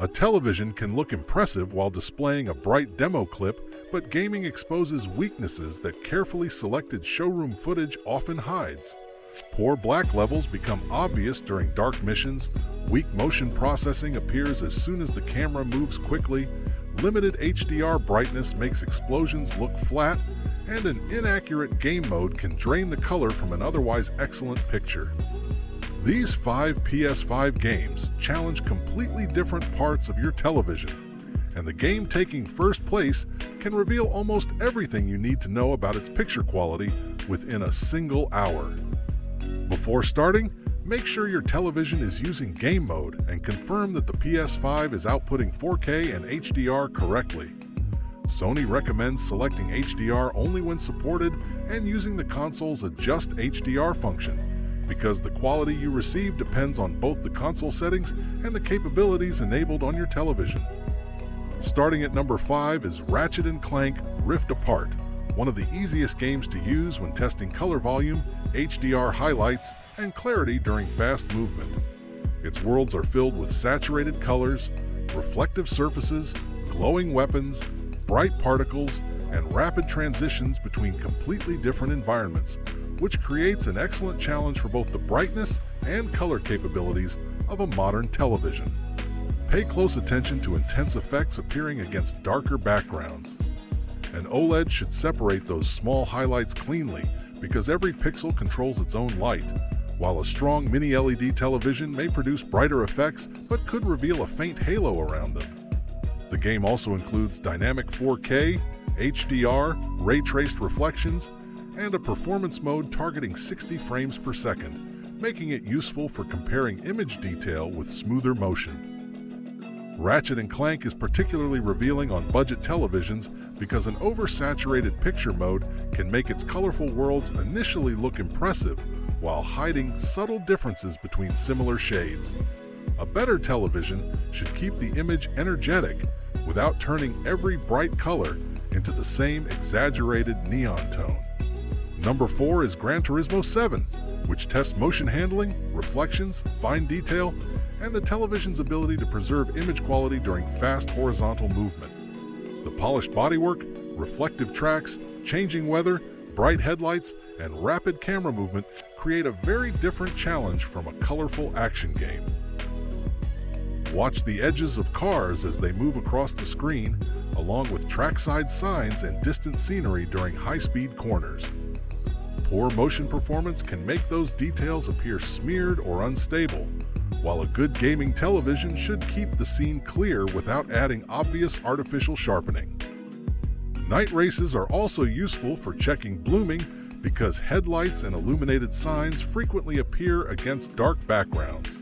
A television can look impressive while displaying a bright demo clip, but gaming exposes weaknesses that carefully selected showroom footage often hides. Poor black levels become obvious during dark missions, weak motion processing appears as soon as the camera moves quickly, limited HDR brightness makes explosions look flat, and an inaccurate game mode can drain the color from an otherwise excellent picture. These 5 PS5 games challenge completely different parts of your television, and the game taking first place can reveal almost everything you need to know about its picture quality within a single hour. Before starting, make sure your television is using game mode and confirm that the PS5 is outputting 4K and HDR correctly. Sony recommends selecting HDR only when supported and using the console's Adjust HDR function, because the quality you receive depends on both the console settings and the capabilities enabled on your television. Starting at number 5 is Ratchet & Clank Rift Apart, one of the easiest games to use when testing color volume, HDR highlights, and clarity during fast movement. Its worlds are filled with saturated colors, reflective surfaces, glowing weapons, bright particles, and rapid transitions between completely different environments, which creates an excellent challenge for both the brightness and color capabilities of a modern television. Pay close attention to intense effects appearing against darker backgrounds. An OLED should separate those small highlights cleanly because every pixel controls its own light, while a strong mini-LED television may produce brighter effects but could reveal a faint halo around them. The game also includes dynamic 4K, HDR, ray-traced reflections, and a performance mode targeting 60 frames per second, making it useful for comparing image detail with smoother motion. Ratchet & Clank is particularly revealing on budget televisions because an oversaturated picture mode can make its colorful worlds initially look impressive while hiding subtle differences between similar shades. A better television should keep the image energetic without turning every bright color into the same exaggerated neon tone. Number 4 is Gran Turismo 7, which tests motion handling, reflections, fine detail, and the television's ability to preserve image quality during fast horizontal movement. The polished bodywork, reflective tracks, changing weather, bright headlights, and rapid camera movement create a very different challenge from a colorful action game. Watch the edges of cars as they move across the screen, along with trackside signs and distant scenery during high-speed corners. Poor motion performance can make those details appear smeared or unstable, while a good gaming television should keep the scene clear without adding obvious artificial sharpening. Night races are also useful for checking blooming because headlights and illuminated signs frequently appear against dark backgrounds.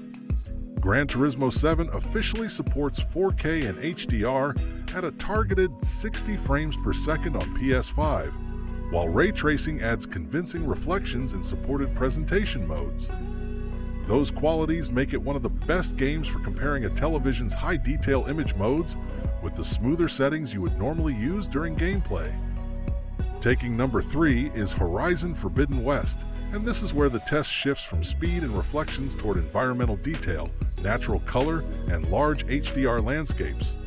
Gran Turismo 7 officially supports 4K and HDR at a targeted 60 frames per second on PS5, while ray tracing adds convincing reflections in supported presentation modes. Those qualities make it one of the best games for comparing a television's high-detail image modes with the smoother settings you would normally use during gameplay. Taking number 3 is Horizon Forbidden West, and this is where the test shifts from speed and reflections toward environmental detail, natural color, and large HDR landscapes.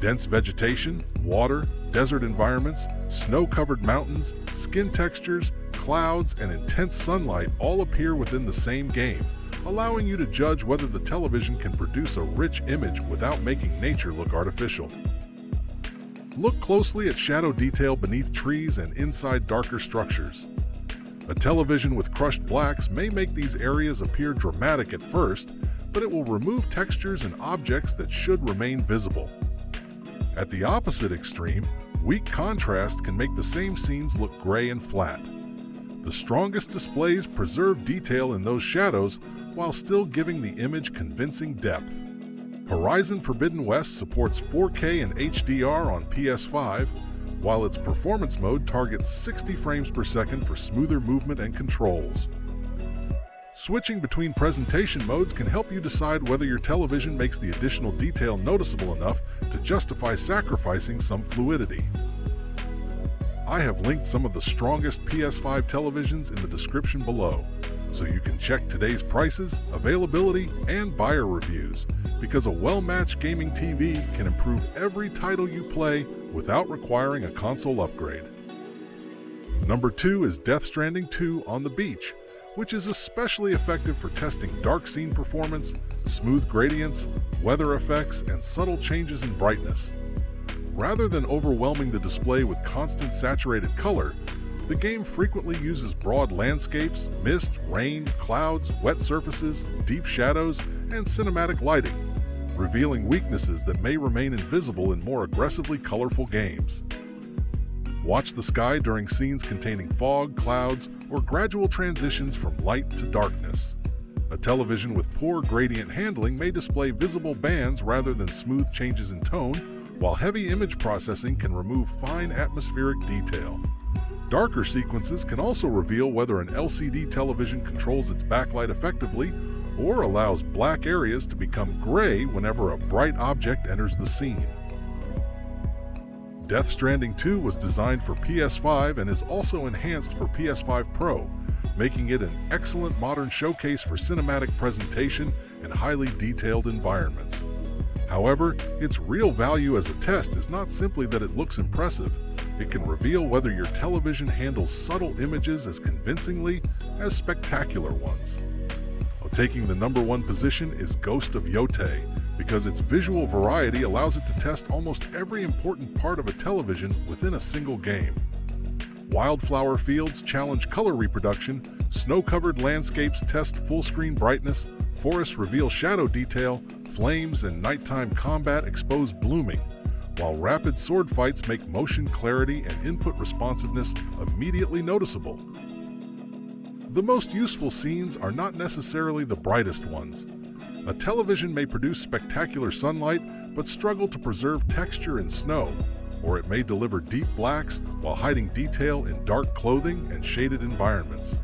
Dense vegetation, water, desert environments, snow-covered mountains, skin textures, clouds, and intense sunlight all appear within the same game, allowing you to judge whether the television can produce a rich image without making nature look artificial. Look closely at shadow detail beneath trees and inside darker structures. A television with crushed blacks may make these areas appear dramatic at first, but it will remove textures and objects that should remain visible. At the opposite extreme, weak contrast can make the same scenes look gray and flat. The strongest displays preserve detail in those shadows while still giving the image convincing depth. Horizon Forbidden West supports 4K and HDR on PS5, while its performance mode targets 60 frames per second for smoother movement and controls. Switching between presentation modes can help you decide whether your television makes the additional detail noticeable enough to justify sacrificing some fluidity. I have linked some of the strongest PS5 televisions in the description below. so you can check today's prices, availability, and buyer reviews, because a well-matched gaming TV can improve every title you play without requiring a console upgrade. Number 2 is Death Stranding 2 on the Beach, which is especially effective for testing dark scene performance, smooth gradients, weather effects, and subtle changes in brightness. Rather than overwhelming the display with constant saturated color, the game frequently uses broad landscapes, mist, rain, clouds, wet surfaces, deep shadows, and cinematic lighting, revealing weaknesses that may remain invisible in more aggressively colorful games. Watch the sky during scenes containing fog, clouds, or gradual transitions from light to darkness. A television with poor gradient handling may display visible bands rather than smooth changes in tone, while heavy image processing can remove fine atmospheric detail. Darker sequences can also reveal whether an LCD television controls its backlight effectively or allows black areas to become gray whenever a bright object enters the scene. Death Stranding 2 was designed for PS5 and is also enhanced for PS5 Pro, making it an excellent modern showcase for cinematic presentation and highly detailed environments. However, its real value as a test is not simply that it looks impressive. It can reveal whether your television handles subtle images as convincingly as spectacular ones. Taking the number 1 position is Ghost of Yotei, because its visual variety allows it to test almost every important part of a television within a single game. Wildflower fields challenge color reproduction, snow-covered landscapes test full-screen brightness, forests reveal shadow detail, flames and nighttime combat expose blooming, while rapid sword fights make motion clarity and input responsiveness immediately noticeable. The most useful scenes are not necessarily the brightest ones. A television may produce spectacular sunlight but struggle to preserve texture in snow, or it may deliver deep blacks while hiding detail in dark clothing and shaded environments.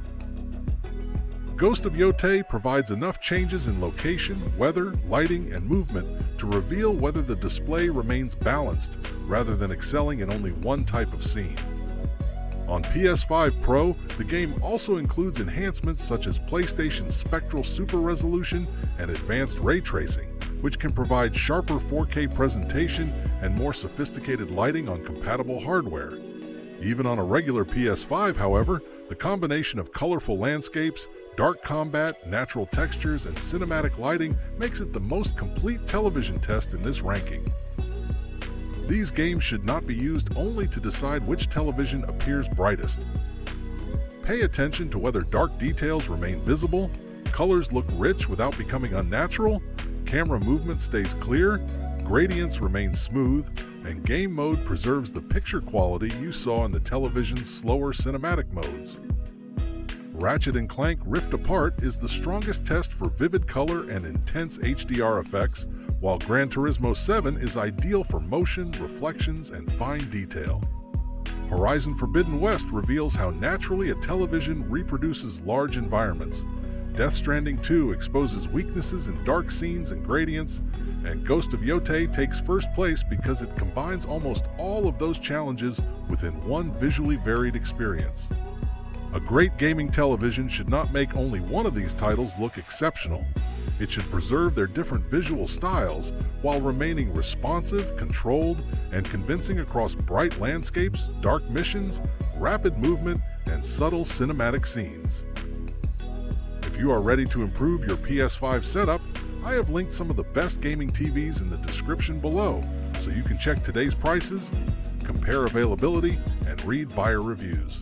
Ghost of Yotei provides enough changes in location, weather, lighting, and movement to reveal whether the display remains balanced rather than excelling in only one type of scene. On PS5 Pro, the game also includes enhancements such as PlayStation's Spectral Super Resolution and Advanced Ray Tracing, which can provide sharper 4K presentation and more sophisticated lighting on compatible hardware. Even on a regular PS5, however, the combination of colorful landscapes, dark combat, natural textures, and cinematic lighting makes it the most complete television test in this ranking. These games should not be used only to decide which television appears brightest. Pay attention to whether dark details remain visible, colors look rich without becoming unnatural, camera movement stays clear, gradients remain smooth, and game mode preserves the picture quality you saw in the television's slower cinematic modes. Ratchet & Clank Rift Apart is the strongest test for vivid color and intense HDR effects, while Gran Turismo 7 is ideal for motion, reflections, and fine detail. Horizon Forbidden West reveals how naturally a television reproduces large environments. Death Stranding 2 exposes weaknesses in dark scenes and gradients, and Ghost of Yotei takes first place because it combines almost all of those challenges within one visually varied experience. A great gaming television should not make only one of these titles look exceptional. It should preserve their different visual styles while remaining responsive, controlled, and convincing across bright landscapes, dark missions, rapid movement, and subtle cinematic scenes. If you are ready to improve your PS5 setup, I have linked some of the best gaming TVs in the description below, so you can check today's prices, compare availability, and read buyer reviews.